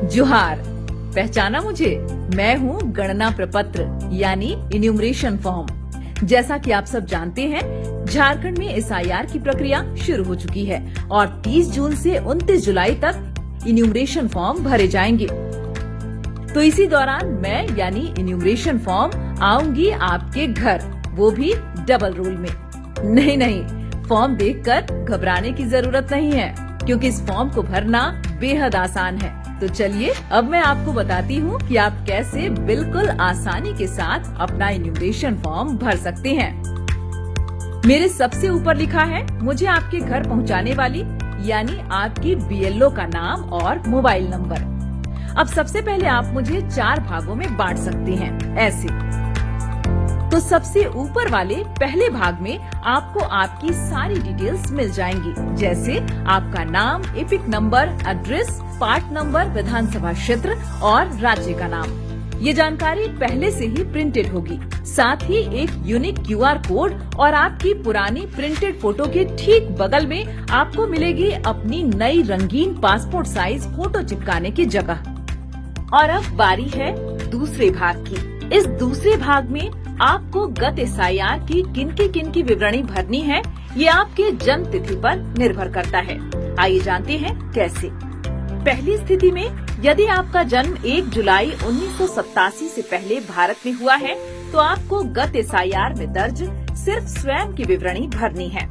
जोहार, पहचाना मुझे? मैं हूँ गणना प्रपत्र यानी इन्यूमरेशन फॉर्म। जैसा कि आप सब जानते हैं, झारखंड में एसआईआर की प्रक्रिया शुरू हो चुकी है और 30 जून से 29 जुलाई तक इन्यूमरेशन फॉर्म भरे जाएंगे। तो इसी दौरान मैं यानी इन्यूमरेशन फॉर्म आऊंगी आपके घर, वो भी डबल रोल में। नहीं, फॉर्म देखकर घबराने की जरूरत नहीं है, क्योंकि इस फॉर्म को भरना बेहद आसान है। तो चलिए अब मैं आपको बताती हूँ कि आप कैसे बिल्कुल आसानी के साथ अपना इन्यूमरेशन फॉर्म भर सकते हैं। मेरे सबसे ऊपर लिखा है मुझे आपके घर पहुँचाने वाली यानी आपकी बीएलओ का नाम और मोबाइल नंबर। अब सबसे पहले आप मुझे 4 भागों में बांट सकते हैं, ऐसे। तो सबसे ऊपर वाले पहले भाग में आपको आपकी सारी डिटेल्स मिल जाएंगी, जैसे आपका नाम, EPIC number, address, part number, विधानसभा क्षेत्र और राज्य का नाम। ये जानकारी पहले से ही प्रिंटेड होगी। साथ ही एक यूनिक क्यूआर कोड और आपकी पुरानी प्रिंटेड फोटो के ठीक बगल में आपको मिलेगी अपनी नई रंगीन पासपोर्ट साइज फोटो चिपकाने की जगह। और अब बारी है दूसरे भाग की। इस दूसरे भाग में आपको गत एसआईआर की किन की विवरणी भरनी है, ये आपके जन्म तिथि पर निर्भर करता है। आइए जानते हैं कैसे। पहली स्थिति में यदि आपका जन्म 1 जुलाई 1987 से पहले भारत में हुआ है, तो आपको गत एसआईआर में दर्ज सिर्फ स्वयं की विवरणी भरनी है।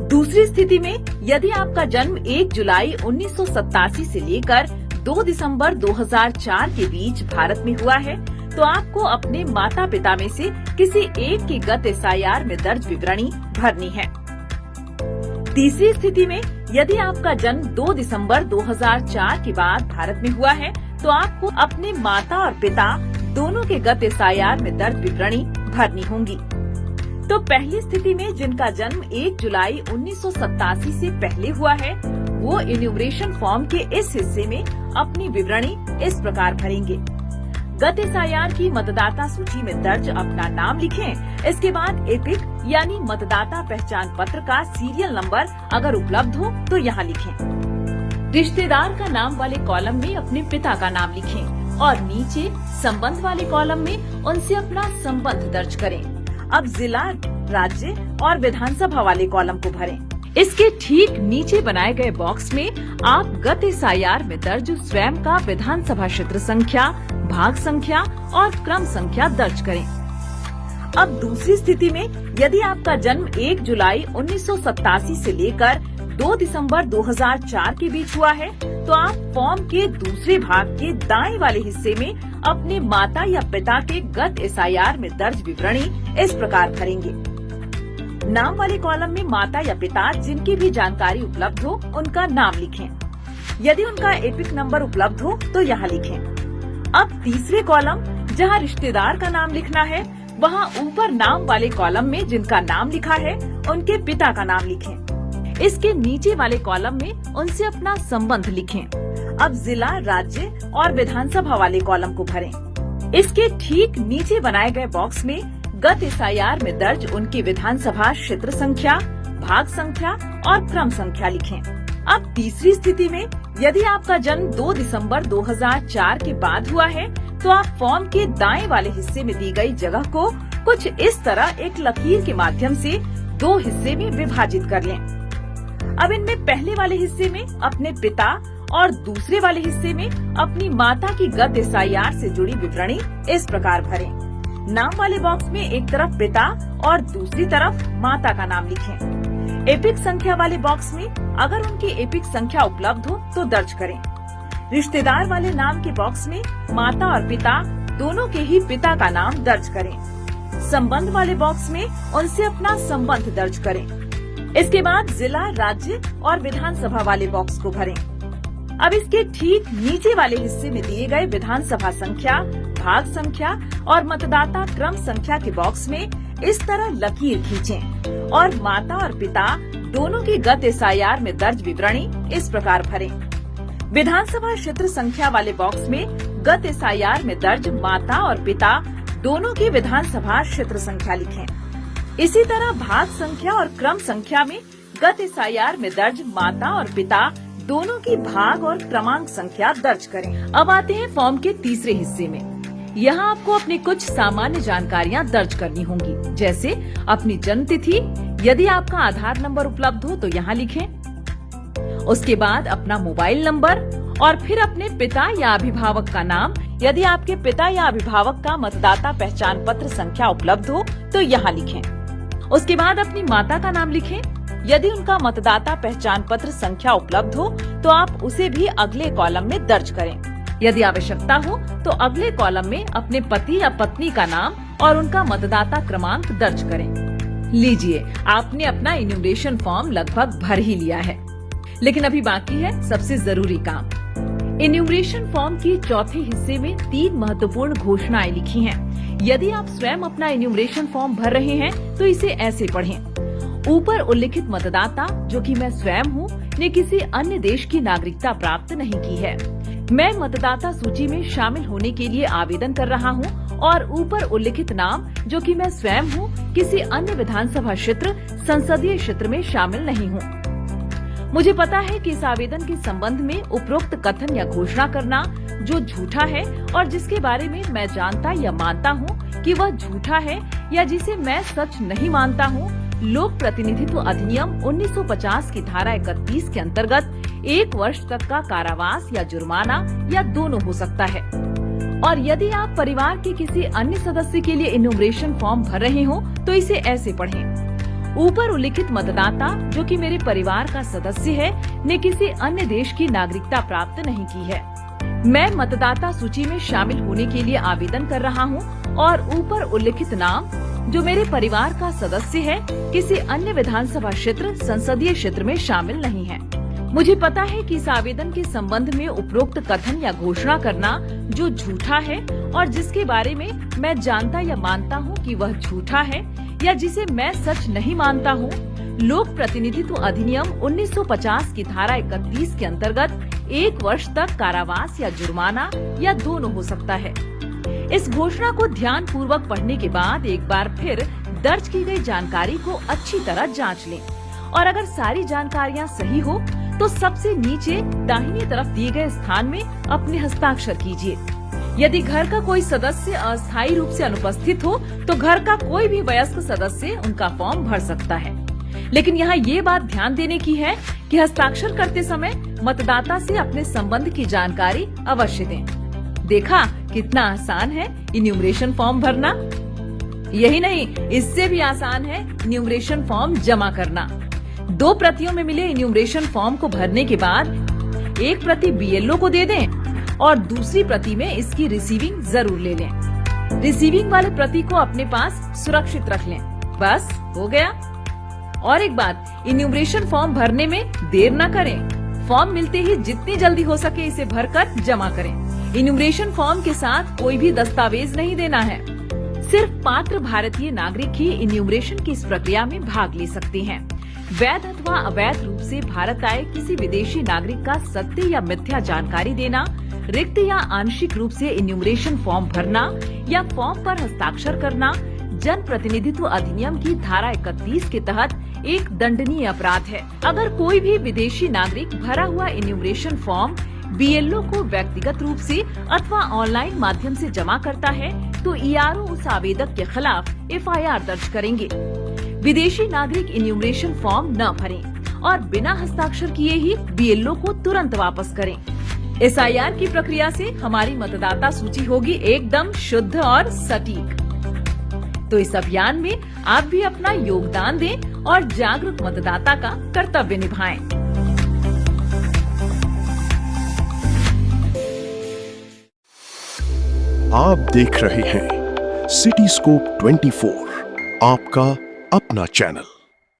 दूसरी स्थिति में यदि आपका जन्म 1 जुलाई 1987 से लेकर 2 दिसंबर 2004 के बीच भारत में हुआ है, तो आपको अपने माता पिता में से किसी एक की गत एसआईआर में दर्ज विवरणी भरनी है। तीसरी स्थिति में यदि आपका जन्म 2 दिसंबर 2004 के बाद भारत में हुआ है, तो आपको अपने माता और पिता दोनों के गत एसआईआर में दर्ज विवरणी भरनी होंगी। तो पहली स्थिति में जिनका जन्म 1 जुलाई 1987 से पहले हुआ है, वो इन्यूमरेशन फॉर्म के इस हिस्से में अपनी विवरणी इस प्रकार भरेंगे। गत एसआईआर की मतदाता सूची में दर्ज अपना नाम लिखें। इसके बाद एपिक यानी मतदाता पहचान पत्र का सीरियल नंबर अगर उपलब्ध हो तो यहाँ लिखें। रिश्तेदार का नाम वाले कॉलम में अपने पिता का नाम लिखें और नीचे संबंध वाले कॉलम में उनसे अपना संबंध दर्ज करें। अब जिला, राज्य और विधानसभा वाले कॉलम को भरें। इसके ठीक नीचे बनाए गए बॉक्स में आप गत एसआईआर में दर्ज स्वयं का विधानसभा क्षेत्र संख्या, भाग संख्या और क्रम संख्या दर्ज करें। अब दूसरी स्थिति में यदि आपका जन्म 1 जुलाई 1987 से लेकर 2 दिसंबर 2004 के बीच हुआ है, तो आप फॉर्म के दूसरे भाग के दाएं वाले हिस्से में अपने माता या पिता के गत एसआईआर में दर्ज विवरणी इस प्रकार भरेंगे। नाम वाले कॉलम में माता या पिता जिनकी भी जानकारी उपलब्ध हो उनका नाम लिखें। यदि उनका एपिक नंबर उपलब्ध हो तो यहाँ लिखें। अब तीसरे कॉलम जहाँ रिश्तेदार का नाम लिखना है, वहाँ ऊपर नाम वाले कॉलम में जिनका नाम लिखा है उनके पिता का नाम लिखें। इसके नीचे वाले कॉलम में उनसे अपना संबंध लिखें। अब जिला, राज्य और विधानसभा वाले कॉलम को भरें। इसके ठीक नीचे बनाए गए बॉक्स में गत एसआईआर में दर्ज उनकी विधानसभा क्षेत्र संख्या, भाग संख्या और क्रम संख्या लिखें। अब तीसरी स्थिति में यदि आपका जन्म 2 दिसंबर 2004 के बाद हुआ है, तो आप फॉर्म के दाएं वाले हिस्से में दी गई जगह को कुछ इस तरह एक लकीर के माध्यम से 2 हिस्से में विभाजित कर लें। अब इनमें पहले वाले हिस्से में अपने पिता और दूसरे वाले हिस्से में अपनी माता की गत एसआईआर से जुड़ी विवरणी इस प्रकार भरें। नाम वाले बॉक्स में एक तरफ पिता और दूसरी तरफ माता का नाम लिखें। एपिक संख्या वाले बॉक्स में अगर उनकी एपिक संख्या उपलब्ध हो तो दर्ज करें। रिश्तेदार वाले नाम के बॉक्स में माता और पिता दोनों के ही पिता का नाम दर्ज करें। संबंध वाले बॉक्स में उनसे अपना संबंध दर्ज करें। इसके बाद जिला, राज्य और विधानसभा वाले बॉक्स को भरें। अब इसके ठीक नीचे वाले हिस्से में दिए गए विधानसभा संख्या, भाग संख्या और मतदाता क्रम संख्या के बॉक्स में इस तरह लकीर खींचें और माता और पिता दोनों की गत एसआईआर में दर्ज विवरणी इस प्रकार भरें। विधानसभा क्षेत्र संख्या वाले बॉक्स में गत एसआईआर में दर्ज माता और पिता दोनों की विधानसभा क्षेत्र संख्या लिखें। इसी तरह भाग संख्या और क्रम संख्या में गत एसआईआर में दर्ज माता और पिता दोनों की भाग और क्रमांक संख्या दर्ज करें। अब आते हैं फॉर्म के तीसरे हिस्से में। यहाँ आपको अपनी कुछ सामान्य जानकारियाँ दर्ज करनी होंगी, जैसे अपनी जन्म तिथि, यदि आपका आधार नंबर उपलब्ध हो तो यहाँ लिखें। उसके बाद अपना मोबाइल नंबर और फिर अपने पिता या अभिभावक का नाम, यदि आपके पिता या अभिभावक का मतदाता पहचान पत्र संख्या उपलब्ध हो तो यहाँ लिखें। उसके बाद अपनी माता का नाम लिखें। यदि उनका मतदाता पहचान पत्र संख्या उपलब्ध हो तो आप उसे भी अगले कॉलम में दर्ज करें। यदि आवश्यकता हो तो अगले कॉलम में अपने पति या पत्नी का नाम और उनका मतदाता क्रमांक दर्ज करें। लीजिए, आपने अपना इन्यूमरेशन फॉर्म लगभग भर ही लिया है, लेकिन अभी बाकी है सबसे जरूरी काम। इन्यूमरेशन फॉर्म के चौथे हिस्से में 3 महत्वपूर्ण घोषणाएं लिखी हैं। यदि आप स्वयं अपना इन्यूमरेशन फॉर्म भर रहे हैं तो इसे ऐसे पढ़ें। ऊपर उल्लिखित मतदाता, जो कि मैं स्वयं हूँ, ने किसी अन्य देश की नागरिकता प्राप्त नहीं की है। मैं मतदाता सूची में शामिल होने के लिए आवेदन कर रहा हूँ और ऊपर उल्लिखित नाम, जो कि मैं स्वयं हूँ, किसी अन्य विधानसभा क्षेत्र, संसदीय क्षेत्र में शामिल नहीं हूँ। मुझे पता है कि इस आवेदन के संबंध में उपरोक्त कथन या घोषणा करना जो झूठा है और जिसके बारे में मैं जानता या मानता हूँ कि वह झूठा है या जिसे मैं सच नहीं मानता हूँ, लोक प्रतिनिधित्व अधिनियम 1950 की धारा 31 के अंतर्गत 1 वर्ष तक का कारावास या जुर्माना या दोनों हो सकता है। और यदि आप परिवार के किसी अन्य सदस्य के लिए इन्यूमरेशन फॉर्म भर रहे हो तो इसे ऐसे पढ़ें। ऊपर उल्लिखित मतदाता, जो कि मेरे परिवार का सदस्य है, ने किसी अन्य देश की नागरिकता प्राप्त नहीं की है। मैं मतदाता सूची में शामिल होने के लिए आवेदन कर रहा हूँ और ऊपर उल्लिखित नाम, जो मेरे परिवार का सदस्य है, किसी अन्य विधानसभा क्षेत्र, संसदीय क्षेत्र में शामिल नहीं है। मुझे पता है कि इस आवेदन के संबंध में उपरोक्त कथन या घोषणा करना जो झूठा है और जिसके बारे में मैं जानता या मानता हूँ कि वह झूठा है या जिसे मैं सच नहीं मानता हूँ, लोक प्रतिनिधित्व अधिनियम 1950 की धारा 31 के अंतर्गत 1 वर्ष तक कारावास या जुर्माना या दोनों हो सकता है। इस घोषणा को ध्यान पूर्वक पढ़ने के बाद एक बार फिर दर्ज की गई जानकारी को अच्छी तरह जांच लें और अगर सारी जानकारियां सही हो तो सबसे नीचे दाहिनी तरफ दिए गए स्थान में अपने हस्ताक्षर कीजिए। यदि घर का कोई सदस्य अस्थायी रूप से अनुपस्थित हो तो घर का कोई भी वयस्क सदस्य उनका फॉर्म भर सकता है। लेकिन यहाँ ये बात ध्यान देने की है कि हस्ताक्षर करते समय मतदाता से अपने संबंध की जानकारी अवश्य दें। देखा कितना आसान है इन्यूमरेशन फॉर्म भरना। यही नहीं, इससे भी आसान है इन्यूमरेशन फॉर्म जमा करना। 2 प्रतियों में मिले इन्यूमरेशन फॉर्म को भरने के बाद एक प्रति बीएलओ को दे दें और दूसरी प्रति में इसकी रिसीविंग जरूर ले लें। रिसीविंग वाले प्रति को अपने पास सुरक्षित रख लें। बस हो गया। और एक बात, इन्यूमरेशन फॉर्म भरने में देर न करें। फॉर्म मिलते ही जितनी जल्दी हो सके इसे भरकर जमा करें। इन्यूमरेशन फॉर्म के साथ कोई भी दस्तावेज नहीं देना है। सिर्फ पात्र भारतीय नागरिक ही इन्यूमरेशन की इस प्रक्रिया में भाग ले सकते हैं। वैध अथवा अवैध रूप से भारत आए किसी विदेशी नागरिक का सत्य या मिथ्या जानकारी देना, रिक्त या आंशिक रूप से इन्यूमरेशन फॉर्म भरना या फॉर्म पर हस्ताक्षर करना जन प्रतिनिधित्व अधिनियम की धारा 31 के तहत एक दंडनीय अपराध है। अगर कोई भी विदेशी नागरिक भरा हुआ इन्यूमरेशन फॉर्म बीएलओ को व्यक्तिगत रूप से अथवा ऑनलाइन माध्यम से जमा करता है तो ईआरओ उस आवेदक के खिलाफ एफआईआर दर्ज करेंगे। विदेशी नागरिक इन्यूमरेशन फॉर्म न भरें और बिना हस्ताक्षर किए ही बीएलओ को तुरंत वापस करें। एसआईआर की प्रक्रिया से हमारी मतदाता सूची होगी एकदम शुद्ध और सटीक। तो इस अभियान में आप भी अपना योगदान दें और जागरूक मतदाता का कर्तव्य निभाएं। आप देख रहे हैं सिटी स्कोप 24, आपका अपना चैनल।